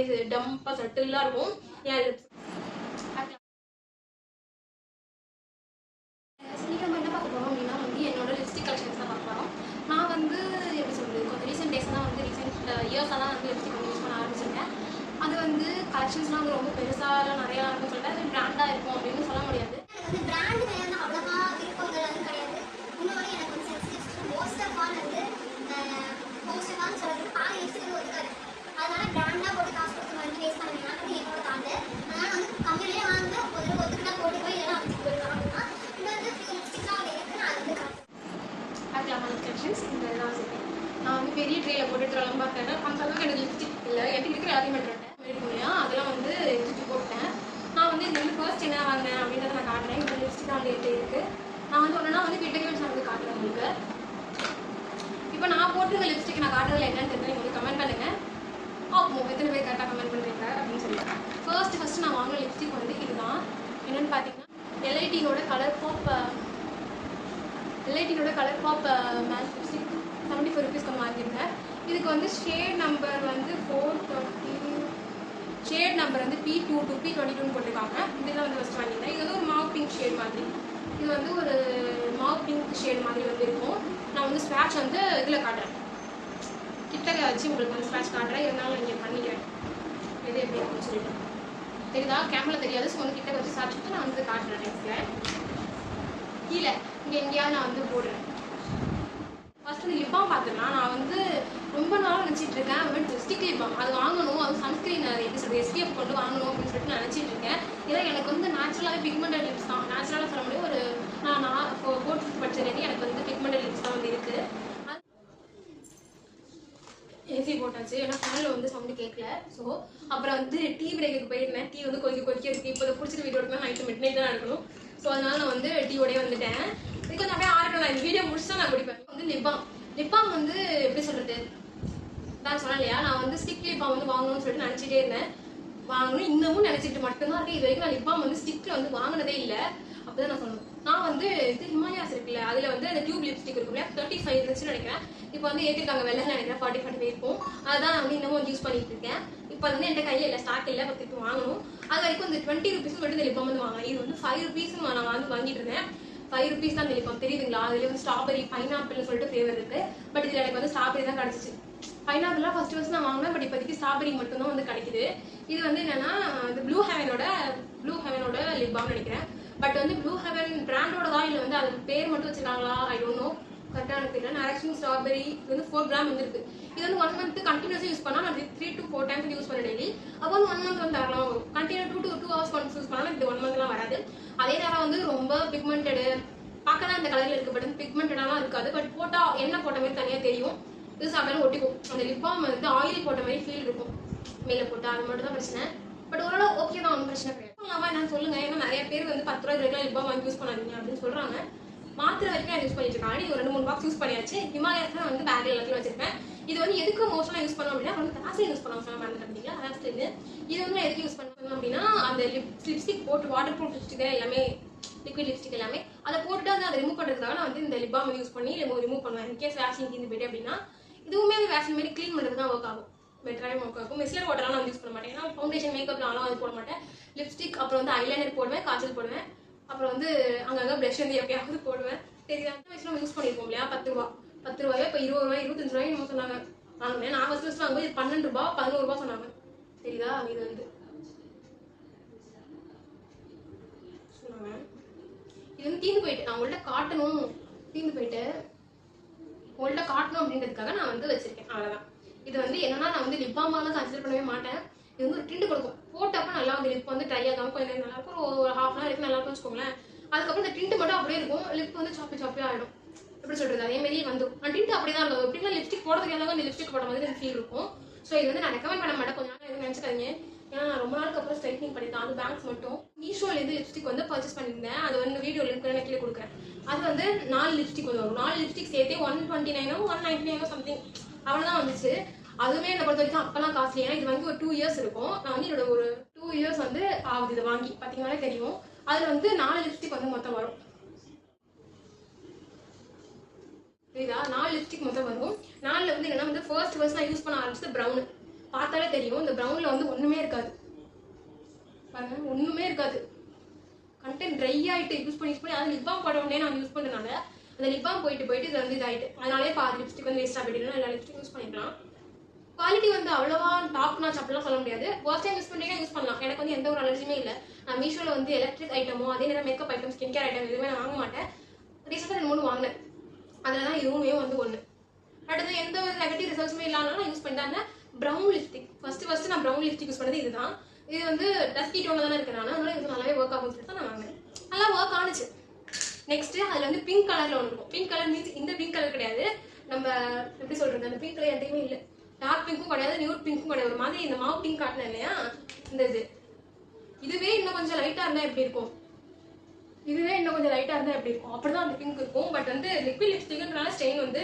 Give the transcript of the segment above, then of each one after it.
மாதிரி டம்பாக சட்டிலாக இருக்கும் என் லிப்ஸ். சீக்கிரமாக என்ன பார்க்க போகிறோம் அப்படின்னா வந்து என்னோட லிப்ஸ்டிக் கலெக்ஷன்ஸ் தான் பார்க்க போகிறோம். நான் வந்து எப்படி சொல்கிறது, கொஞ்சம் ரீசெண்ட் டேஸாக தான் வந்து ரீசெண்ட் இயர்ஸாக தான் வந்து லிப்ஸ்டிக் வந்து யூஸ் பண்ண ஆரம்பிச்சிருக்கேன். அது வந்து கலெக்ஷன்ஸ்லாம் வந்து ரொம்ப பெருசாக நிறையா இருக்குன்னு சொல்லிட்டு அது பிராண்டாக இருக்கும் அப்படின்னு சொல்ல முடியாது. எனக்கு வந்து பிராண்டு மேலே அவ்வளோவா விருப்பங்கள் வந்து கிடையாது. இன்னொன்று எனக்கு வந்து சென்சிட்டிவ் மோஸ்ட் ஆஃப் ஆல் வந்து மோஸ்ட் ஆஃப் ஆல் சொல்கிறது பால் லிப்ஸ்டிக் ஒதுக்காது. அதனால பிராண்டாக போட்டு காசு கொடுத்து வாங்கி வேஸ்ட் பண்ணுவீங்கன்னா அது என்னோட தாண்டு. அதனால் வந்து கம்மியிலேயே வாங்க ஒரு ஒதுக்கிட்டா போட்டு போய் இதெல்லாம் அமைச்சிட்டு போயிருக்காங்க அப்படின்னா இந்த வந்து லிப்ஸ்டிக்லாம் அவங்க எனக்கு நான் வந்து அதுக்கான கலெக்ஷன்ஸ் இந்த இதெல்லாம் வச்சுருக்கேன். நான் வந்து பெரிய ட்ரேயில் போட்டுட்டு வரலாம் பார்த்தேன். அந்த அளவுக்கு எனக்கு லிப்ஸ்டிக் இல்லை, எனக்கு இருக்கிற எல்லாத்தையும் பண்ணிட்டேன் இல்லையா, அதெல்லாம் வந்து எடுத்துட்டு போட்டேன். நான் வந்து இது வந்து ஃபர்ஸ்ட் என்ன வாங்கினேன் அப்படின்றத நான் காட்டுறேன். இந்த லிப்ஸ்டிக் தான் வந்து இருக்குது. நான் வந்து ஒன்றுனா வந்து கிட்டக்கே வந்து காட்டுறேன் உங்களுக்கு. இப்போ நான் போட்டிருக்க லிப்ஸ்டிக் நான் காட்டுறதுல என்னன்னு தெரிஞ்சு நீங்கள் வந்து கமெண்ட் பண்ணுங்கள். பார்ப்போம் எத்தனை பேர் கரெக்டாக கமெண்ட் பண்ணுறீங்க அப்படின்னு சொல்லிட்டு. ஃபர்ஸ்ட் நான் வாங்கின லிப்ஸ்டிக் வந்து இதுதான். என்னென்னு பார்த்தீங்கன்னா எல்ஐடியோட கலர் பாப் மேட்ச் லிப்ஸ்டிக் 74 ருபீஸ்க்கு வாங்கியிருந்தேன். இதுக்கு வந்து ஷேட் நம்பர் வந்து 430, ஷேட் நம்பர் வந்து P22 P22 போட்டிருக்காங்க. இதெல்லாம் வந்து ஃபஸ்ட் வாங்கியிருந்தேன். இது வந்து ஒரு மாவு பிங்க் ஷேட் மாதிரி. இது வந்து ஒரு மாவு பிங்க் ஷேட் மாதிரி வந்து இருக்கும். நான் வந்து ஸ்வாட்ச் வந்து இதில் காட்டுறேன், கிட்டக்க வச்சு உங்களுக்கு வந்து ஸ்வாட்ச் காட்டுறேன். இருந்தாலும் இங்கே பண்ணிக்கிறேன் எது எப்படி இருக்குன்னு சொல்லிட்டு. தெரியுதா? கேமரா தெரியாது. ஸோ வந்து கிட்ட வச்சு சாப்பிட்டு நான் வந்து காட்டுறேன். நெக்ஸ்ட்டில் கீழே இங்கே எங்கேயாவது நான் வந்து போடுறேன். ஃபஸ்ட்டு வந்து லிப் பாம் பார்த்துக்கலாம். நான் வந்து ரொம்ப நாள் நினச்சிட்டு இருக்கேன் அப்படின்ட்டு ஸ்டிக் லிப் பாம் அது வாங்கணும், அது சன்ஸ்க்ரீன் எப்படி சொல்கிறது SPF கொண்டு வாங்கணும் அப்படின்னு சொல்லிட்டு நான் நினச்சிட்டு இருக்கேன். ஏன்னா எனக்கு வந்து நேச்சுரலாகவே பிக்மெண்டட் லிப்ஸ் தான். நேச்சுரலாக சொல்ல முடியும். ஒரு நான் 4th படிச்சதுலேருந்து எனக்கு வந்து பிக்மெண்டட் லிப்ஸ் தான் வந்து இருக்குது. ஏசி போட்டாச்சு. ஏன்னா ஃபேனில் வந்து சவுண்டு கேட்கல. ஸோ அப்புறம் வந்து டீ பிரேக்குக்கு போயிருந்தேன். டீ வந்து கொதிக்க இருக்குது. இப்போ பிடிச்சிட்டு வீடியோ எடுக்கணும். நைட்டு மிட் தான் எடுக்கணும். ஸோ அதனால நான் வந்து டீயோடய வந்துட்டேன். இது கொஞ்சம் அப்படியே ஆரணும். நான் இந்த வீடியோ முடிச்சுதான் நான் குடிப்பேன். வந்து லிப் பாம் வந்து எப்படி சொல்கிறது, நான் சொன்னேன் இல்லையா, நான் வந்து ஸ்டிக் லிப் பாம் வந்து வாங்கணும்னு சொல்லிட்டு நினச்சிட்டே இருந்தேன். வாங்கணும் இன்னமும் நினச்சிட்டு மட்டும்தான் இருக்கேன். இது வரைக்கும் நான் லிப் பாம் வந்து ஸ்டிக்கில் வந்து வாங்கினதே இல்லை. அப்போதான் நான் சொல்லணும். நான் வந்து இது ஹிமாலயாஸ் இருக்குல்ல, அதில் வந்து அந்த டியூப் லிப்ஸ்டிக் இருக்கும் இல்லையா, 35 இருந்துச்சுன்னு நினைக்கிறேன். இப்போ வந்து ஏற்றிருக்காங்க வெள்ளன்னு நினைக்கிறேன். 40-45 இருக்கும். அதுதான் நான் வந்து இன்னமும் வந்து யூஸ் பண்ணிட்டு இருக்கேன். இப்போ வந்து என்கிட்ட கையில் இல்லை, ஸ்டாக் இல்லை. இப்போ திருப்பி வாங்கணும். அது வரைக்கும் இந்த 20 ருபீஸ் மட்டும் இந்த லிப் பாம் வந்து வாங்கினேன். இது வந்து 5 ருபீஸ் நான் வந்து வாங்கிட்டு இருந்தேன். 5 ருபீஸ் தான் இந்த லிப் பாம். தெரியுதுங்களா? அதுல வந்து ஸ்ட்ராபெரி பைனாப்பிள்னு சொல்லிட்டு ஃப்ளேவர் இருக்கு. பட் இதில் எனக்கு வந்து ஸ்ட்ராபெரி தான் கிடச்சிச்சு. பைனாப்பிள்லாம் ஃபர்ஸ்ட் நான் வாங்கினேன். பட் இப்போதைக்கு ஸ்ட்ராபெரி மட்டும் தான் வந்து கிடைக்குது. இது வந்து என்னன்னா இந்த ப்ளூ ஹெவனோட லிப் பாம் நினைக்கிறேன். பட் வந்து ப்ளூ ஹெவன் பிராண்டோட தான் இல்லை வந்து அது பேர் மட்டும் வச்சிருக்காங்களா ஐ டோன்ட் நோ. கரெக்டாக எனக்கு தெரியல. நரக்ஷன் ஸ்ட்ராபெரி இது வந்து 4 கிராம் வந்துருக்கு. இது வந்து 1 மந்த் கண்டினியூஸாக யூஸ் பண்ணால் நான் 3 to 4 டைம்ஸ் யூஸ் பண்ண டெய்லி. அப்போ வந்து 1 மந்த் வந்து தாராளமாக வரும். Continue 2 to 2 hours once use பண்ணாலும் இது 1 மந்த்லாம் வராது. அதே நேரம் வந்து ரொம்ப பிக்மெண்டடு பார்க்க தான் இந்த கலரில் இருக்குது. பட் பிக்மெண்டடாலாம் இருக்காது. பட் போட்டால் எண்ணெய் போட்ட மாதிரி தனியாக தெரியும். இது சாப்பிட்டாலும் ஒட்டிக்கும். அந்த லிப் பாம் வந்து ஆயில் போட்ட மாதிரி ஃபீல் இருக்கும் மேலே போட்டால். அது மட்டும் தான் பிரச்சனை. பட் ஓரளவு ஓகே தான், ஒன்றும் பிரச்சனை கிடையாது. என்னன்னு சொல்லுங்க. ஏன்னா நிறைய பேர் வந்து 10 ரூபாய் வரைக்கும் லிப் பாம் வாங்கி யூஸ் பண்ணாதீங்க அப்படின்னு சொல்கிறாங்க. மாத்திரை வரைக்கும் யூஸ் பண்ணிட்டு இருக்காங்க. இது 2-3 பாக்ஸ் யூஸ் பண்ணியாச்சு. ஹிமாலயாஸ் தான் வந்து பேக்ல எல்லாத்தையும் வச்சிருப்பேன். இது வந்து எதுக்கு மோஸ்ட்லாம் யூஸ் பண்ணோம் அப்படின்னா வந்து வேஸ்லின் யூஸ் பண்ணுவாங்க. சொல்ல மறந்துட்டீங்களா? வேஸ்லின் இது வந்து நான் எதுக்கு யூஸ் பண்ணணும் அப்படின்னா அந்த லிப்ஸ்டிக் போட்டு வாட்டர் ப்ரூஃப் லிப்ஸ்டிக் எல்லாமே லிக்விட் லிப்ஸ்டிக் எல்லாமே அதை போட்டுட்டு வந்து அதை ரிமூவ் பண்ணுறதுக்காக நான் வந்து இந்த லிப் பாம் யூஸ் பண்ணி ரிமூவ் பண்ணுவேன். இன்கேஸ் வேஸ்லின் தீர்ந்து போயிட்டு அப்படின்னா இதுவுமே அந்த வேஸ்லின் மாதிரி க்ளீன் பண்ணுறது தான் ஒர்க் ஆகும். பெட்டராகவே ஒர்க் ஆகும். மிஸ்லர் வாட்டர்லாம் நான் யூஸ் பண்ண மாட்டேன். ஏன்னா ஃபவுண்டேஷன் மேக்கப்லாம் அது போட மாட்டேன். லிப்ஸ்டிக் அப்புறம் வந்து ஐலைனர் போடுவேன், காஜல் போடுவேன். அப்புறம் வந்து அங்கங்கே ப்ரஷ் வந்து எப்பயாவது போடுவேன். தெரியுது அந்த வயசுல நம்ம யூஸ் பண்ணியிருப்போம் இல்லையா, 10 ரூபாயோ இப்போ 20 ரூபாய் 25 ரூபாய் நம்ம சொன்னாங்க வாங்கினேன். நான் ஃபர்ஸ்ட் வாங்கும்போது 12 ரூபாய் 11 ரூபாய் சொன்னாங்க. தெரியுதா? இது வந்து சொன்னாங்க. இது வந்து தீர்ந்து போயிட்டு நான் உங்கள்கிட்ட காட்டணும், தீர்ந்து போயிட்டு உங்கள்கிட்ட காட்டணும் அப்படின்றதுக்காக நான் வந்து வச்சிருக்கேன். அவ்வளோதான். இது வந்து என்னன்னா நான் வந்து லிப் பாமாலாம் கன்சிடர் பண்ணவே மாட்டேன். இது வந்து ஒரு டிண்ட் கொடுக்கும். போட்டப்ப நல்லா வந்து லிப் வந்து ட்ரை ஆகாமல் கொஞ்சம் நல்லா இருக்கும். ஒரு ½ hour வரைக்கும் நல்லா இருக்கும் வச்சுக்கோங்களேன். அதுக்கப்புறம் இந்த டிண்ட் மட்டும் அப்படியே இருக்கும். லிப் வந்து சாப்பியா ஆகிடும். எப்படி சொல்றது, அதே மாதிரி வந்து டிண்ட் அப்படியே தான் இருக்கும். எப்படின்னா லிப்ஸ்டிக் போடுறதுக்கு எல்லாமே இந்த லிப்ஸ்டிக் போட மாதிரி ஃபீல் இருக்கும். ஸோ இது வந்து நான் ரெக்கமெண்ட் பண்ண மாட்டேன். கொஞ்சம் நாள் எதுவும் நினச்சிக்காதீங்க. ஏன்னா நான் ரொம்ப நாளுக்கு அப்புறம் ஸ்ட்ரைட்னிங் பண்ணிட்டேன். அது பேங்க்ஸ் மட்டும் மீஷோலேருந்து லிப்ஸ்டிக் வந்து பர்ச்சேஸ் பண்ணியிருந்தேன். அது வந்து வீடியோ லிங்க் நான் கீழே கொடுக்குறேன். அது வந்து 4 லிப்ஸ்டிக் வந்து வரும். 4 லிப்ஸ்டிக் சேர்த்தே 129 199 சம்திங் அவ்வளோதான் வந்துச்சு. அதுவுமே என்னை பொறுத்த வரைக்கும் அப்பெல்லாம் காஸ்ட்லி. ஏன்னா இது வாங்கி ஒரு 2 years இருக்கும். நான் வந்து என்னோட ஒரு 2 years வந்து ஆகுது இதை வாங்கி. பார்த்தீங்கன்னாலே தெரியும். அதில் வந்து 4 லிப்ஸ்டிக் வந்து மொத்தம் வரும். புரியுதா? 4 லிப்ஸ்டிக் மொத்தம் வரும். 4ல வந்து என்னன்னா வந்து ஃபர்ஸ்ட் நான் யூஸ் பண்ண ஆரம்பிச்சது ப்ரௌனு. பார்த்தாலே தெரியும். இந்த ப்ரௌனில் வந்து ஒன்றுமே இருக்காது பாருங்க, ஒன்றுமே இருக்காது. கண்டென்ட் ட்ரை ஆகிட்டு யூஸ் பண்ணி அது லிப் பாம் போட உடனே நான் யூஸ் பண்ணுறதுனால அந்த லிப் பாம் போயிட்டு இது வந்து இதாகிட்டு, அதனாலே பாதி லிப்ஸ்டிக் வந்து வேஸ்ட்டாக போயிட்டு எல்லா லிப்ஸ்டிக் யூஸ் பண்ணிக்கலாம். குவாலிட்டி வந்து அவ்வளோவா டாப் நாச் அப்படிலாம் சொல்ல முடியாது. ஃபர்ஸ்ட் டைம் யூஸ் பண்ணிங்கன்னா யூஸ் பண்ணலாம். எனக்கு வந்து எந்த ஒரு அலர்ஜியுமே இல்லை. நான் மீஷோவில் வந்து எலக்ட்ரிக் ஐட்டமோ அதே நேரம் makeup item, skin care item எதுவுமே நான் வாங்க மாட்டேன். ரீசெண்டாக 2-3 வாங்கினேன். அதில் தான் இதுவுமே வந்து ஒன்று. அடுத்து எந்த ஒரு நெகட்டிவ் ரிசல்ட்ஸுமே இல்லாமல் நான் யூஸ் பண்ணிட்டேன். ப்ரௌன் லிப்ஸ்டிக் ஃபர்ஸ்ட் நான் ப்ரௌன் லிப்ஸ்டிக் யூஸ் பண்ணது இதுதான். இது வந்து டஸ்டி டோனில் தானே இருக்கிறனால அதனால இது நல்லாவே ஒர்க் ஆகும்னு சொல்லிட்டு நான் வாங்கினேன். நல்லா ஒர்க் ஆனிச்சு. நெக்ஸ்ட் அதில் வந்து பிங்க் கலரில் ஒன்று இருக்கும். பிங்க் கலர் மீன்ஸ் இந்த பிங்க் கலர் கிடையாது. நம்ம எப்படி சொல்கிறது, அந்த பிங்க் கலர் என்கிட்டயுமே இல்லை. டார்க் பிங்க்கும் கிடையாது, நியூட் பிங்க்கும் கிடையாது. ஒரு மாதிரி இந்த மாவு பிங்க் காட்டினேன் இல்லையா, இந்த இதுவே இன்னும் கொஞ்சம் லைட்டாக இருந்தால் எப்படி இருக்கும், அப்படிதான் அந்த பிங்க் இருக்கும். பட் வந்து லிக்விட் லிப்ஸ்டிக்னால ஸ்டெயின் வந்து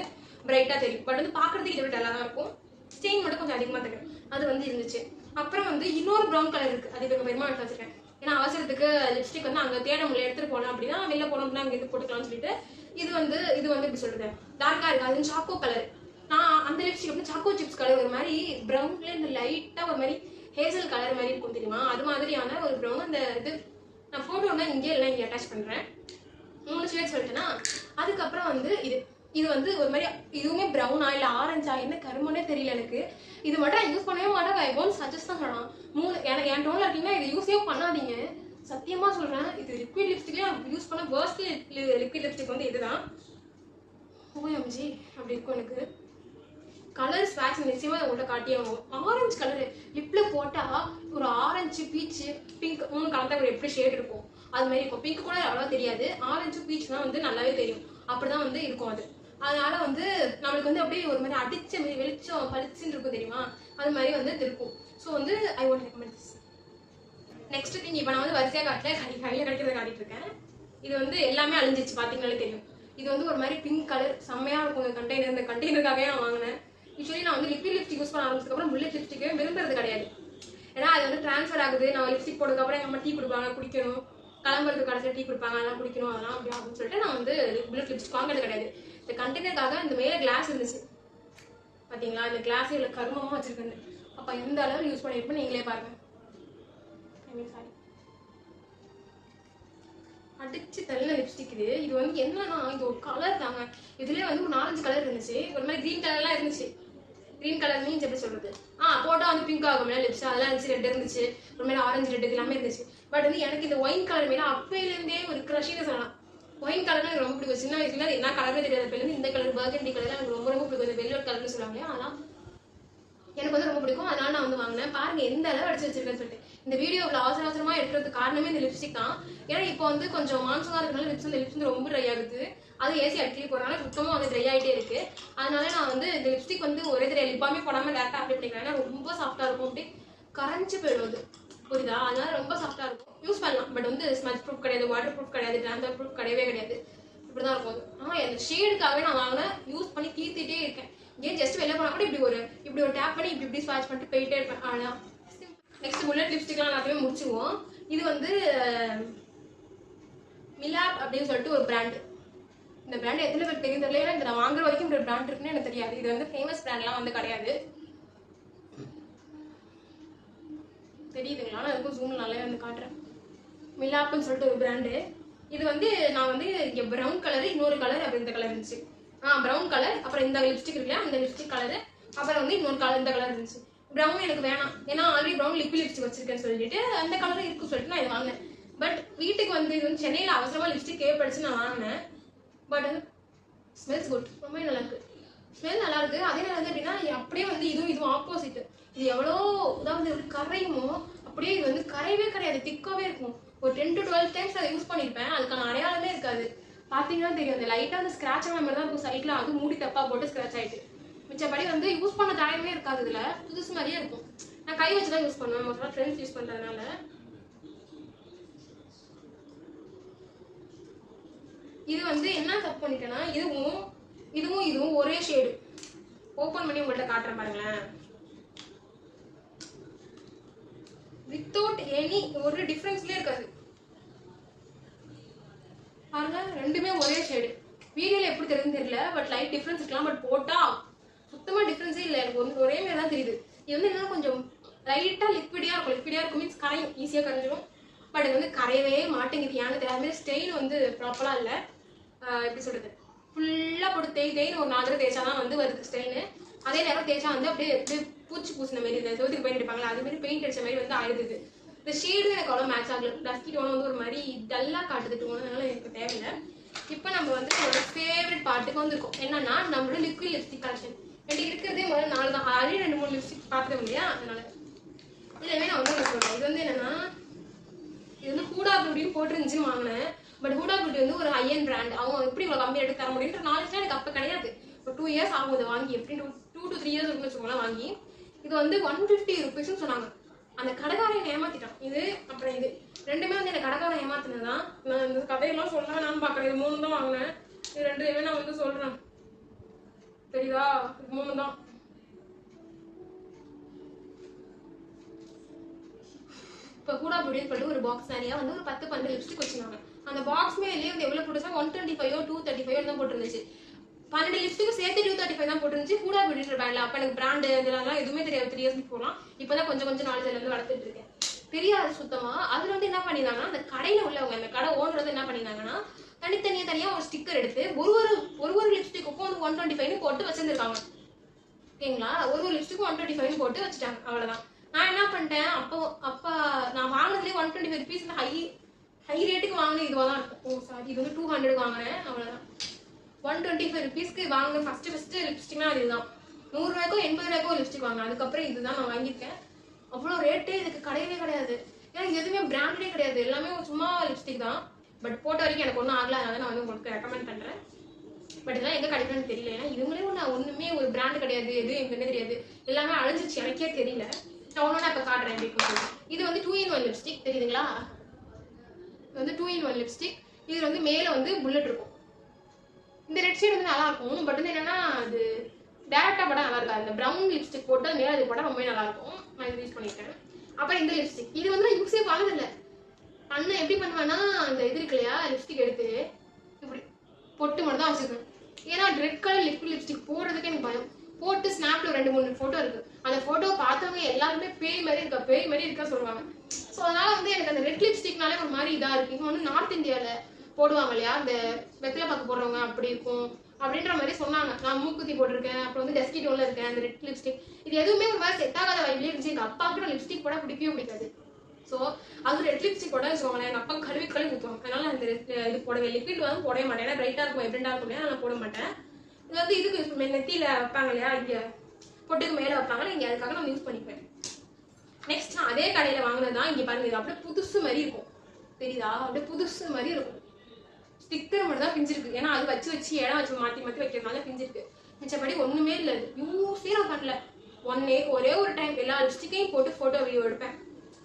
பிரைட்டாக தெரியும். பட் வந்து பார்க்கறதுக்கு இதை விட நல்லா தான் இருக்கும். ஸ்டெயின் மட்டும் கொஞ்சம் அதிகமாக தெரியும். அது வந்து இருந்துச்சு. அப்புறம் வந்து இன்னொரு ப்ரௌன் கலர் இருக்குது. அது இப்போ பெருமா எடுத்து வச்சிருக்கேன். ஏன்னா அவசரத்துக்கு லிப்ஸ்டிக் வந்து அங்கே தேட முடியல, எடுத்துகிட்டு போகலாம் அப்படின்னா வெளில போனோம் அப்படின்னா அங்கே இது போட்டுக்கலாம்னு சொல்லிட்டு இது வந்து எப்படி சொல்கிறது, டார்க்காக இருக்குது. அது சாக்கோ கலர். நான் அந்த லிப்ஸ்டிக் வந்து சாக்கோ சிப்ஸ் கலர், ஒரு மாதிரி ப்ரௌன்ல இந்த லைட்டாக ஒரு மாதிரி ஹேசல் கலர் மாதிரி இருக்கும் தெரியுமா, அது மாதிரியான ஒரு ப்ரௌன். அந்த இது நான் ஃபோட்டோனா இங்கே எல்லாம் இங்கே அட்டாச் பண்ணுறேன். 3 ஷேட் சொல்லிட்டேன்னா. அதுக்கப்புறம் வந்து இது வந்து ஒரு மாதிரி இதுவுமே ப்ரௌனா இல்லை ஆரஞ்சா என்ன கருமனே தெரியல எனக்கு. இது மட்டும் நான் யூஸ் பண்ணவே மாட்டேன். ஐ ஒன்ட் சஜஸ்ட் தான் சொல்லலாம். எனக்கு என் டோனில் இருக்கீங்கன்னா இது யூஸே பண்ணாதீங்க, சத்தியமாக சொல்கிறேன். இது லிக்விட் லிப்ஸ்டிக்லேயே யூஸ் பண்ண வேர்ஸ்ட் லிக்விட் லிப்ஸ்டிக் வந்து இதுதான். ஓஎம்ஜி அப்படி இருக்கும். எனக்கு கலர் ஸ்வாட்ச் நிச்சயமாக உங்கள்கிட்ட காட்டியே ஆகும். ஆரஞ்சு கலரு லிப்பில் போட்டால் ஒரு ஆரஞ்சு பீச்சு பிங்க் 3 கலந்தா ஒரு எப்படி ஷேட் இருக்கும் அது மாதிரி இருக்கும். பிங்க் கூட அவ்வளோவா தெரியாது, ஆரஞ்சு பீச் தான் வந்து நல்லாவே தெரியும். அப்படிதான் வந்து இருக்கும் அது. அதனால வந்து நம்மளுக்கு வந்து அப்படியே ஒரு மாதிரி அடிச்ச மாதிரி வெளிச்சம் பளிச்சுன்னு இருக்கும் தெரியுமா, அது மாதிரி வந்து இருக்கும். ஸோ வந்து I won't recommend this. Next thing இப்போ நான் வந்து வரிசையாக கையில் கிடைக்கிறத காட்டிட்டு இருக்கேன். இது வந்து எல்லாமே அழிஞ்சிச்சு, பார்த்தீங்கன்னாலே தெரியும். இது வந்து ஒரு மாதிரி பிங்க் கலர் செம்மையாக இருக்கும். இந்த கண்டெய்னருக்காகவே நான் வாங்கினேன். யூஸ்வலி நான் வந்து லிக்விட் லிப்ஸ்டிக் யூஸ் பண்ண ஆரம்பிச்சதுக்கப்புறம் புல்லட் லிப்ஸ்டிக்கே விரும்புறது கிடையாது. ஏன்னா அது வந்து ட்ரான்ஸ்ஃபர் ஆகுது. நான் லிப்ஸ்டிக் போட்டதுக்கப்புறம் எங்கள் அம்மா டீ கொடுப்பாங்க, குடிக்கணும். கிளம்புறதுக்கு கடைசியில் டீ கொடுப்பாங்க, அதெல்லாம் குடிக்கணும், அதெல்லாம் அப்படி அப்படின்னு சொல்லிட்டு நான் வந்து புல்லட் லிப்ஸ்டிக் வாங்குறது கிடையாது. இந்த கண்டெய்னருக்காக இந்த மேலே கிளாஸ் இருந்துச்சு பார்த்தீங்களா, இந்த கிளாஸ் இவ்வளோ கருமமாக வச்சிருக்கேன். அப்போ எந்த அளவு யூஸ் பண்ணியிருப்பேன் நீங்களே பாருங்க. சாரி, அடிச்சு தள்ள லிப்ஸ்டிக் இது வந்து என்னன்னா இது ஒரு கலர் தாங்க. இதுலேயே வந்து ஒரு 4-5 கலர் இருந்துச்சு. ஒரு மாதிரி க்ரீன் கலர்லாம் இருந்துச்சு. க்ரீன் கலர் மீன்ஸ் எப்படி சொல்றது, போட்டால் வந்து பிங்க் ஆகும் லிப்ஸ், அதெல்லாம் இருந்துச்சு. ரெட் இருந்துச்சு, ஒரு மாதிரி ஆரஞ்சு ரெட் எல்லாமே இருந்துச்சு. பட் வந்து எனக்கு இந்த ஒயின் கலர் மேலே அப்பையிலேருந்தே ஒரு க்ரஷின்னு சொல்லலாம். ஒயின் கலர் எனக்கு ரொம்ப பிடிக்கும். சின்ன வயசுல என்ன கலரே தெரியாது. அப்பையிலேருந்து இந்த கலர் பர்கண்டி கலர் எனக்கு ரொம்ப ரொம்ப பிடிக்கும். இந்த வெல்வெட் கலர்னு சொல்லுவாங்க, அதெல்லாம் எனக்கு வந்து ரொம்ப பிடிக்கும். அதனால நான் வந்து வாங்கினேன். பாருங்க எந்த அளவு அடிச்சு வச்சிருக்கேன்னு சொல்லிட்டு. இந்த வீடியோவில் அவசரமா எடுக்கிறதுக்கு காரணமே இந்த லிப்ஸ்டிக் தான். ஏன்னா இப்போ வந்து கொஞ்சம் மான்சூனாக இருக்கிறனால லிப்ஸ் வந்து ரொம்ப ட்ரை ஆகுது. அது ஏசி அடிக்கடி போகிறனால சுத்தமாக வந்து ட்ரை ஆகிட்டே இருக்கு. அதனால நான் வந்து இந்த லிப்ஸ்டிக் வந்து ஒரே தடவை லிப்பாமே போடாமல் டேரக்டாக அப்ளை பண்ணிக்கிறேன். ஏன்னா ரொம்ப சாஃப்டாக இருக்கும், அப்படியே கரைஞ்சி போயிடும் அது, புரியுதா? அதனால ரொம்ப சாஃப்டாக இருக்கும், யூஸ் பண்ணலாம். பட் வந்து ஸ்மெல் ப்ரூஃப் கிடையாது, வாட்டர் ப்ரூஃப் கிடையாது, ட்ரான்ஸ்ஃபர் ப்ரூஃப் கிடையவே கிடையாது. இப்படி தான் இருக்கும். ஆனால் அந்த ஷேடுக்காகவே நான் வாங்கினேன், யூஸ் பண்ணி தீர்த்திட்டே இருக்கேன். ஏன் ஜஸ்ட் வெளில போனால் கூட இப்படி ஒரு டேப் பண்ணி இப்படி ஸ்வாட்ச் பண்ணிட்டு போயிட்டே இருப்பேன். ஆனால் நெக்ஸ்ட் புல்லட் லிப்ஸ்டிக்லாம் எல்லாத்தையுமே முடிச்சுவோம். இது வந்து மிலாப் அப்படின்னு சொல்லிட்டு ஒரு பிராண்டு. இந்த பிராண்ட் எத்தனை பேர் தெரியும் தெரியல. ஏன்னா இந்த நான் வாங்குற வரைக்கும் ஒரு பிராண்ட் இருக்குன்னு எனக்கு தெரியாது. இது வந்து ஃபேமஸ் பிராண்ட்லாம் வந்து கிடையாது, தெரியுதுங்களா? நான் அதுக்கும் ஜூம் நல்லாவே வந்து காட்டுறேன். மிலாப்னு சொல்லிட்டு ஒரு பிராண்டு. இது வந்து நான் வந்து இங்கே ப்ரௌன் கலரு, இன்னொரு கலர், அப்புறம் இந்த கலர் இருந்துச்சு. ப்ரௌன் கலர், அப்புறம் இந்த லிப்ஸ்டிக் இருக்குல்லையா அந்த லிப்ஸ்டிக் கலரு, அப்புறம் வந்து இன்னொரு கலர் இந்த கலர் இருந்துச்சு. ப்ரௌன் எனக்கு வேணாம், ஏன்னா ஆல்ரெடி ப்ரௌன் லிக்விட் லிப்ஸ்டிக் வச்சிருக்கேன்னு சொல்லிட்டு அந்த கலரும் இருக்குன்னு சொல்லிட்டு நான் இதை வாங்கினேன். பட் வீட்டுக்கு வந்து இது வந்து சென்னையில் அவசரமாக லிப்ஸ்டிக் தேவைப்படுச்சு நான் வாங்கினேன். பட் வந்து ஸ்மெல்ஸ் குட், ரொம்ப நல்லா இருக்கு. ஸ்மெல் நல்லா இருக்கு. அதே நேரம் வந்து எப்படின்னா அப்படியே வந்து இதுவும் ஆப்போசிட். இது எவ்வளோ அதாவது கரையுமோ அப்படியே இது வந்து கரையவே கிடையாது, திக்காவே இருக்கும். ஒரு 10 to 12 டைம்ஸ் அதை யூஸ் பண்ணியிருப்பேன். அதுக்கான அடையாளமே இருக்காது. பார்த்தீங்கன்னா தெரியும், அந்த லைட்டாக அந்த ஸ்க்ராட்ச் ஆன மாதிரி தான் இருக்கும் சைட்ல. அது மூடி தப்பா போட்டு ஸ்க்ராட்ச் ஆயிட்டு. மிச்சப்படி வந்து யூஸ் பண்ண தடையமே இருக்காது. இதுல புதுசு மாதிரியே இருக்கும். நான் கை வச்சு தான் யூஸ் பண்ணுவேன், மொத்தம் ஃப்ரெண்ட்ஸ் யூஸ் பண்றதுனால. இது வந்து என்ன தப்பு பண்ணிட்டேன்னா இதுவும் ஒரே ஷேடு. ஓப்பன் பண்ணி உங்கள்கிட்ட காட்டுறேன் பாருங்களேன். வித்தவுட் எனி ஒரு டிஃபரன்ஸ்லயே இருக்காது பாருங்க, ரெண்டுமே ஒரே ஷேடு. வீடியோல எப்படி தெரியுதுன்னு தெரியல, பட் லைட் டிஃபரன்ஸ் இருக்கலாம். பட் போட்டா சுத்தமா டிஃபரன்ஸே இல்லை, எனக்கு ஒரே மாதிரி தான் தெரியுது. இது வந்து என்னன்னா கொஞ்சம் லைட்டாக லிக்விடியாக இருக்கும் மீன்ஸ் கரையும், ஈஸியாக கரைஞ்சிடும். பட் இது வந்து கரையவே மாட்டேங்குது, ஏன்னு தெரியாது. ஸ்டெயின் வந்து ப்ராப்பராக இல்லை, எப்படி சொல்கிறது, ஃபுல்லாக போட்டு தேய்னு ஒரு 4 தடவை தேய்ச்சா தான் வந்து வருது ஸ்டெயின். அதே நேரம் தேய்ச்சா வந்து அப்படியே அப்படியே பூச்சி பூசின மாதிரி, இந்த சோத்துக்கு பெயிண்ட் அடிப்பாங்களா அது மாதிரி பெயிண்ட் அடிச்ச மாதிரி வந்து ஆயிடுது. இந்த ஷேடும் எனக்கு அவ்வளோ மேட்ச் ஆகல. டஸ்கி டோன் வந்து ஒரு மாதிரி டல்லாக காட்டுது டோன், அதனால எனக்கு தேவையில்லை. இப்போ நம்ம வந்து என்னோட ஃபேவரட் பார்ட்டுக்கு வந்துருக்கோம். என்னன்னா நம்மளோட லிக்விட் லிப்ஸ்டிக் கலெக்ஷன். என்கிட்ட இருக்கிறதே முதல்ல 4 தான், ஆல்ரெடி 2-3 லிப்ஸ்டிக் பார்த்துட்டோம் இல்லையா, அதனால இதுலவே நான் வந்து சொல்றேன். இது வந்து என்னன்னா, இது வந்து ஹூடா பியூட்டின்னு போட்டுருந்துச்சுன்னு வாங்கினேன். பட் ஹூடா பியூட்டி வந்து ஒரு ஹை-எண்ட் பிராண்ட், அவங்க எப்படி இவ்வளோ கம்மியாக எடுத்து தர முடியுன்ற நாலேஜ் எனக்கு அப்போ கிடையாது. ஒரு 2 இயர்ஸ் ஆகும் இதை வாங்கி, எப்படின்னு 2 to 3 இயர்ஸ் இருக்குன்னு வச்சுக்கோங்களேன் வாங்கி. இது வந்து 150 rupeesன்னு சொன்னாங்க. அந்த கடைக்காரன் ஏமாத்திட்டான். இது அப்புறம் இது ரெண்டுமே வந்து எனக்கு கடைக்காரன் ஏமாத்தினதான். நான் இந்த கதையெல்லாம் சொல்ல நான் பார்க்குறேன். இது 3 தான் வாங்கினேன், இது 2 நான் வந்து சொல்றேன், தெரியுதா? இது 3 தான். இப்போ கூட அப்படின்னு சொல்லிட்டு ஒரு பாக்ஸ் நிறையா வந்து ஒரு 10-12 லிப்ஸ்டிக் வச்சுருந்தாங்க. அந்த பாக்ஸ் மேலேயே வந்து எவ்வளோ போட்டுச்சா 125 235 தான் போட்டுருந்துச்சு. 12 லிப்ஸ்டிக்கும் சேர்த்து 235 தான் போட்டுருந்துச்சு. ஹூடா பியூட்டின்ற பிராண்ட்ல. அப்போ எனக்கு பிராண்டு இதெல்லாம் எதுவுமே தெரியாது, 3 இயர்ஸ் போகலாம். இப்போதான் கொஞ்சம் நாலேஜ் வந்து வளர்த்துட்டு இருக்கேன். தெரியாது சுத்தமா. அதுல வந்து என்ன பண்ணிருந்தாங்கன்னா, அந்த கடையில உள்ளவங்க, அந்த கடை ஓனர் வந்து என்ன பண்ணிருந்தாங்கன்னா, தனியா ஒரு ஸ்டிக்கர் எடுத்து ஒரு லிப்ஸ்டிக்கும் வந்து 125 போட்டு வச்சிருந்திருக்காங்க. ஓகேங்களா? ஒரு லிப்ஸ்டிக்கும் 125 போட்டு வச்சுட்டாங்க, அவ்வளவுதான். நான் என்ன பண்ணிட்டேன், அப்போ நான் வாங்கினதுலேயே 125 rupees ஹை ரேட்டுக்கு வாங்கினது இதுவாக தான் இருக்கும். ஓ சாரி, இது வந்து 200 வாங்கினேன், அவ்வளோதான். 125 rupeesக்கு வாங்கின ஃபர்ஸ்ட் லிப்ஸ்டிக்னா இதுதான். 100 ரூபாய்க்கோ 80 ரூபாய்க்கோ லிப்ஸ்டிக் வாங்கினேன். அதுக்கப்புறம் இதுதான் நான் வாங்கியிருக்கேன். அவ்வளோ ரேட்டே இதுக்கு கிடையவே கிடையாது. ஏன்னா இது எதுவுமே பிராண்டடே கிடையாது, எல்லாமே சும்மா லிப்ஸ்டிக் தான். பட் போட்ட வரைக்கும் எனக்கு ஒன்றும் ஆகல, அதனால நான் வந்து உங்களுக்கு ரெக்கமெண்ட் பண்ணுறேன். பட் இதெல்லாம் எங்கே கிடைக்கணும்னு தெரியல. ஏன்னா இதுங்களே ஒன்றுமே ஒரு பிராண்ட் கிடையாது, எதுவும் எங்கன்னு தெரியாது, எல்லாமே அழிஞ்சிச்சு, எனக்கே தெரியல. நான் ஒன்று இப்போ காட்டுறேன் எப்படி இருக்கும். இது வந்து 2-in-1 லிப்ஸ்டிக், தெரியுதுங்களா? இது வந்து 2-in-1 லிப்ஸ்டிக். இது வந்து மேலே வந்து புல்லட் இருக்கும். இந்த ரெட் ஷேட் வந்து நல்லா இருக்கும். பட் வந்து என்னன்னா, அது டேரக்டா போட்டால் நல்லா இருக்காது. இந்த ப்ரௌன் லிப்ஸ்டிக் போட்டு மேலே அது போட்டால் ரொம்ப நல்லா இருக்கும். நான் இது யூஸ் பண்ணியிருக்கேன். அப்புறம் இந்த லிப்ஸ்டிக், இது வந்து நான் யூஸே பண்ணதில்லை. அண்ணன் எப்படி பண்ணுவேன்னா, அந்த இது இருக்கு இல்லையா, லிப்ஸ்டிக் எடுத்து இப்படி பொட்டு மட்டும் தான் வச்சுருக்கேன். ஏன்னா ரெட் கலர் லிக்விட் லிப்ஸ்டிக் போடுறதுக்கு எனக்கு பயம். போட்டு ஸ்னாப்ல 2-3 ஃபோட்டோ இருக்கு. அந்த ஃபோட்டோ பார்த்தவங்க எல்லாருமே பேய் மாதிரி இருக்கா சொல்லுவாங்க. ஸோ அதனால வந்து எனக்கு அந்த ரெட் லிப்ஸ்டிக்னாலே ஒரு மாதிரி இதாக இருக்கு. இப்போ வந்து நார்த் இந்தியாவில் போடுவாங்க இல்லையா, அந்த வெத்தலை பாக்கு போடுறவங்க அப்படி இருக்கும் அப்படின்ற மாதிரி சொன்னாங்க. நான் மூக்குத்தி போட்டிருக்கேன், அப்புறம் வந்து டஸ்கி டோன்ல இருக்கேன். அந்த ரெட் லிப்ஸ்டிக் இது எதுவுமே ஒரு மாதிரி செட் ஆகாத வைப்லேயே இருந்துச்சு. எங்கள் அப்பாவுக்கு நான் லிப்ஸ்டிக் போட பிடிக்காது. ஸோ அது ரெட் லிப்ஸ்டிக் போட வச்சுக்கோங்களேன், எங்கள் அப்பா கழுவி ஊற்றுவாங்க. அதனால அந்த இது போடவே லிக்விட் வந்து போடவே மாட்டேன். ஏன்னா பிரைட்டாக இருக்கும், வைப்ரண்டாக இருக்கும் இல்லையா, நான் போட மாட்டேன். இது வந்து இதுக்கு யூஸ் பண்ணுவேன், நெத்தியில வைப்பாங்க இல்லையா, இங்கே பொட்டுக்கு மேலே வைப்பாங்க, இங்கே அதுக்காக நான் யூஸ் பண்ணிப்பேன். நெக்ஸ்ட் நான் அதே கடையில் வாங்கினதான். இங்கே பாருங்க, இது அப்படியே புதுசு மாதிரி இருக்கும், தெரியுதா? அப்படியே புதுசு மாதிரி இருக்கும். ஸ்டிக்கர் மட்டும் தான் பிஞ்சிருக்கு, ஏன்னா அது வச்சு இடம் வச்சு மாற்றி வைக்கிறதுனால பிஞ்சிருக்கு. மிச்சப்படி ஒன்றுமே இல்லை, யூஸே நான் பண்ணல. ஒரே ஒரு டைம் எல்லா லிப்ஸ்டிக்கையும் போட்டு ஃபோட்டோ வீடியோ எடுப்பேன்.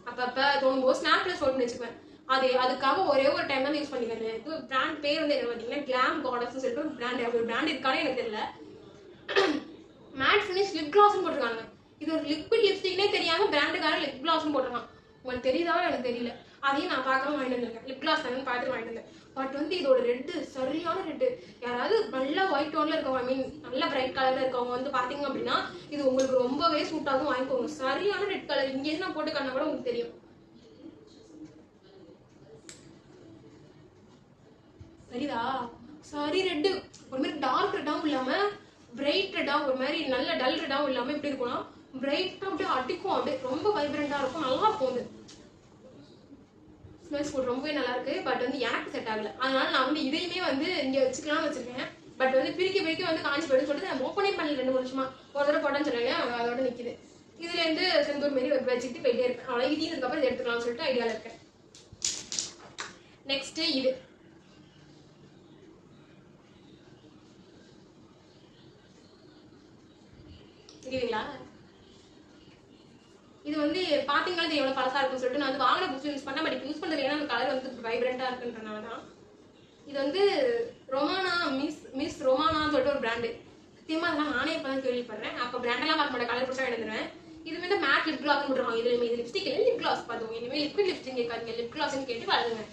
அப்பப்போ தோணும்போது ஸ்னாப்ல போட்டு வச்சுப்பேன். அதுக்காக ஒரே ஒரு டைம் தான் யூஸ் பண்ணிக்கிறேன். இது பிராண்ட் பேர் வந்து என்ன பார்த்தீங்கன்னா, கிளாம் காடஸ்ன்னு சொல்லிட்டு ஒரு பிராண்ட் இருக்கானே எனக்கு தெரியல. மேட் ஃபினிஷ் லிப் கிளாஸ்ன்னு போட்டிருக்காங்க. இது ஒரு லிக்விட் லிப்ஸ்டிக்னே தெரியாம பிராண்டுக்கார லிப் கிளாஸ்ன்னு போட்டிருக்கான். உங்களுக்கு தெரியுதா எனக்கு தெரியல. அதையும் நான் பார்க்காம வாங்கிட்டு வந்திருக்கேன். லிப் கிளாஸ் தான் பார்த்துட்டு வாங்கிட்டு வந்தேன். பட் வந்து இதோட ரெட்டு சரியான ரெட்டு. யாராவது நல்லா ஒயிட் டோன்ல இருக்கவங்க, ஐ மீன் நல்ல பிரைட் கலர்ல இருக்கவங்க வந்து பாத்தீங்க அப்படின்னா இது உங்களுக்கு ரொம்பவே சூட் ஆகும், வாங்கிக்கோங்க. சரியான ரெட் கலர். இங்கே நான் போட்டு காட்டினா கூட உங்களுக்கு தெரியும். சரிதா? சரி ரெட்டு. ஒரு மாதிரி டார்க் ரெட்டாவும் இல்லாம பிரைட் ரெட்டாவும், ஒரு மாதிரி நல்ல டல் ரெட்டாவும் இல்லாம எப்படி இருக்கும்னா பிரைட்டா அப்படியே அடிக்கும், அப்படியே ரொம்ப வைப்ரண்டா இருக்கும், நல்லா இருக்கும். ஸ்மெல்ஸ் கூட ரொம்பவே நல்லா இருக்கு. பட் வந்து எனக்கு செட் ஆகல. அதனால நான் வந்து இதையுமே வந்து இங்க வச்சுக்கலாம்னு வச்சிருக்கேன். பட் வந்து பிரிக்க வந்து காஞ்சி போயிடுன்னு சொல்லிட்டு நான் ஓப்பனே பண்ணல. 2 வருஷமா ஒரு தடவை போட்டேன்னு சொல்லுங்க, அதோட நிக்குது. இதுல இருந்து செந்தூர் மாரி வச்சுக்கிட்டு போயிட்டே இருப்பேன். அவ்வளோ இது இதுக்கப்புறம் இதை எடுத்துக்கலாம்னு சொல்லிட்டு ஐடியால இருக்கேன். நெக்ஸ்ட் இது தெரியுதுங்களா? இது வந்து பாத்தீங்கன்னா இது எவ்வளவு பழசா இருக்குன்னு சொல்லிட்டு நான் வந்து வாங்கின புதுசு யூஸ் பண்ணேன். பட் யூஸ் பண்றது ஏன்னா அந்த கலர் வந்து வைப்ரண்டா இருக்குன்றனாலதான். இது வந்து ரொமானா மிஸ் ரொமானான்னு சொல்லிட்டு ஒரு பிராண்டு. சத்தியமா அதெல்லாம் நானே இப்பதான் கேள்விப்படுறேன். அப்ப பிராண்டெல்லாம் பார்க்க மாட்டேன், கலர் பிடிச்சா எழுதுறேன். இது வந்து மேட் லிப் கிளாஸ் போட்டுருவாங்க. இது லிப்ஸ்டிக் இல்லை, லிப் கிளாஸ் பார்த்தோம். இனிமேல் லிக்விட் லிப்ஸ்டிக் கேட்காதீங்க, லிப் கிளாஸ்ன்னு கேட்டு வளருங்க.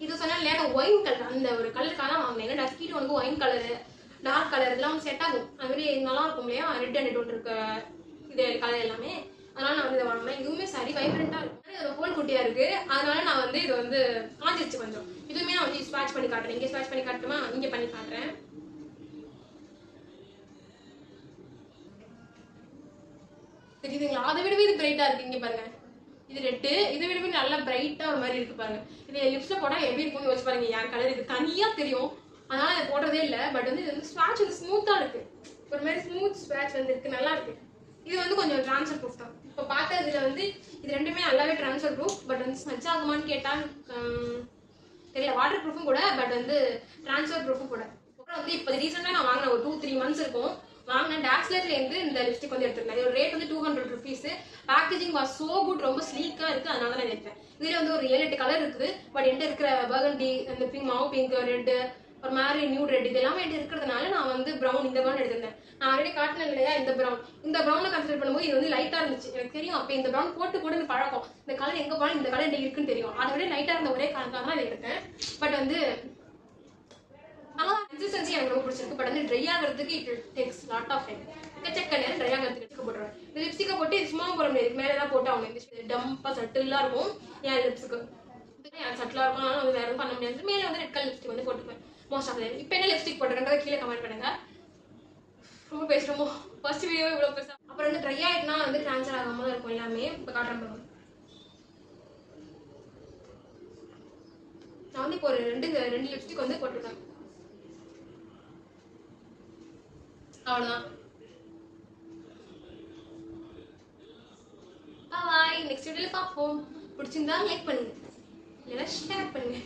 இது சொன்னா இல்லையா, ஒயின் கலர் அந்த ஒரு கலருக்காக தான் வாங்கினேன். டஸ்கி டோனுக்கு ஒயின் கலரு டார்க் கலர் எல்லாம் செட் ஆகும். அது மாதிரி நல்லா இருக்கும் இல்லையா, ரெட் அண்ட் ஒன்று இருக்க இது கலர் எல்லாமே. அதனால நான் வந்து இதை வாங்கினேன். இதுவுமே சரி வைப்ரண்டா இருக்கும். இதோட ஹோல் குட்டியா இருக்கு, அதனால நான் வந்து இது வந்து காஞ்சிருச்சு கொஞ்சம். இதுவுமே நான் வந்து ஸ்வாட்ச் பண்ணி காட்டுறேன். இங்கே ஸ்வாட்ச் பண்ணி காட்டுமா, இங்கே பண்ணி காட்டுறேன். தெரியுதுங்களா? அதை விடவே இது பிரைட்டா இருக்கு. இங்க பாருங்க, இது ரெட்டு, இதை விடவே நல்லா பிரைட்டா ஒரு மாதிரி இருக்கு பாருங்க. இது லிப்ஸ்ல போட்டா எப்படி இருக்கும்னு யோசிச்சு பாருங்க. என் கலர் இது தனியா தெரியும், அதனால அதை போடுறதே இல்லை. பட் வந்து இது வந்து ஸ்வாட்ச் வந்து ஸ்மூத்தா இருக்கு, ஒரு மாதிரி ஸ்மூத் ஸ்வாட்ச் வந்து இருக்கு, நல்லா இருக்கு. இது வந்து கொஞ்சம் டிரான்ஸ்ஃபர் ப்ரூஃப் தான். இப்போ பார்த்ததுல வந்து இது ரெண்டுமே நல்லாவே டிரான்ஸ்ஃபர் ப்ரூஃப். பட் வந்து ஸ்மட்ச் ஆகுமான்னு கேட்டா தெரியல. வாட்டர் ப்ரூஃபும் கூட, பட் வந்து டிரான்ஸ்ஃபர் ப்ரூஃபும் கூட. அப்புறம் வந்து இப்போ ரீசெண்டாக நான் வாங்கின ஒரு 2-3 months இருக்கும். வாங்கினேன் டாக்ஸ்லர்லேருந்து இந்த லிப்ஸ்டிக் வந்து எடுத்துருந்தேன். இதோட ரேட் வந்து 200 rupees. Packaging was so good, ரொம்ப ஸ்லீக்காக இருக்குது, அதனால தான் நான் எடுத்தேன். இதில் வந்து ஒரு 7-8 கலர் இருக்குது. பட் என்கிட்ட இருக்கிற பர்கண்டி, அந்த பிங்க், மாவு பிங்க், ரெட்டு, ஒரு மாதிரி நியூட் ரெட், இது எல்லாமே என்கிட்ட இருக்கிறதுனால நான் வந்து ப்ரௌன், இந்த ப்ரௌன் எடுத்திருந்தேன். நான் ஆல்ரெடி காட்டினேன் இல்லையா இந்த ப்ரௌன். இந்த ப்ரௌனை கன்சிடர் பண்ணும்போது இது வந்து லைட்டாக இருந்துச்சு. எனக்கு தெரியும் அப்போ இந்த ப்ரௌன் போட்டு பழக்கம். இந்த கலர் எங்கே போனால் இந்த கலர் இருக்குன்னு தெரியும். அதை விட லைட்டாக இருந்த ஒரே காரணத்தான் தான் இதை எடுத்தேன். பட் வந்து கன்சிஸ்டன்சி எனக்கு ரொம்ப பிடிச்சிருக்கு. பட் வந்து ட்ரை ஆகிறதுக்கு it takes lot of time. எக்கச்சக்க நேரம் ட்ரை ஆகிறதுக்கு போட்டுருவேன். இந்த லிப்ஸ்டிக்கை போட்டு சும்மா போட முடியாது, மேலே தான் போட்டு அவங்க இந்த டம்பாக சட்டிலாக இருக்கும் என் லிப்ஸுக்கு. சட்டிலாக இருக்கும், அதனால வந்து வேற எதுவும் பண்ண முடியாது. மேலே வந்து ரெட் கலர் லிப்ஸ்டிக் வந்து போட்டுப்பேன் மோஸ்ட் ஆஃப் டைம். இப்போ என்ன லிப்ஸ்டிக் போட்டுருக்கேன்றதை கீழே கமெண்ட் பண்ணுங்க. ரொம்ப பேசுகிறோமோ, ஃபர்ஸ்ட் வீடியோவே இவ்வளோ பெருசாக. அப்புறம் வந்து ட்ரை ஆகிட்டுனா வந்து ட்ரான்ஸ்ஃபர் ஆகாம தான் இருக்கும் எல்லாமே. இப்போ காட்டுறேன் பாருங்க. நான் வந்து இப்போ ஒரு ரெண்டு லிப்ஸ்டிக் வந்து போட்டிருக்கேன், அவ்வளோதான். பாய், நெக்ஸ்ட் வீடியோவில் பார்ப்போம். பிடிச்சிருந்தா லைக் பண்ணுங்க, இல்லைன்னா ஷேர் பண்ணுங்க.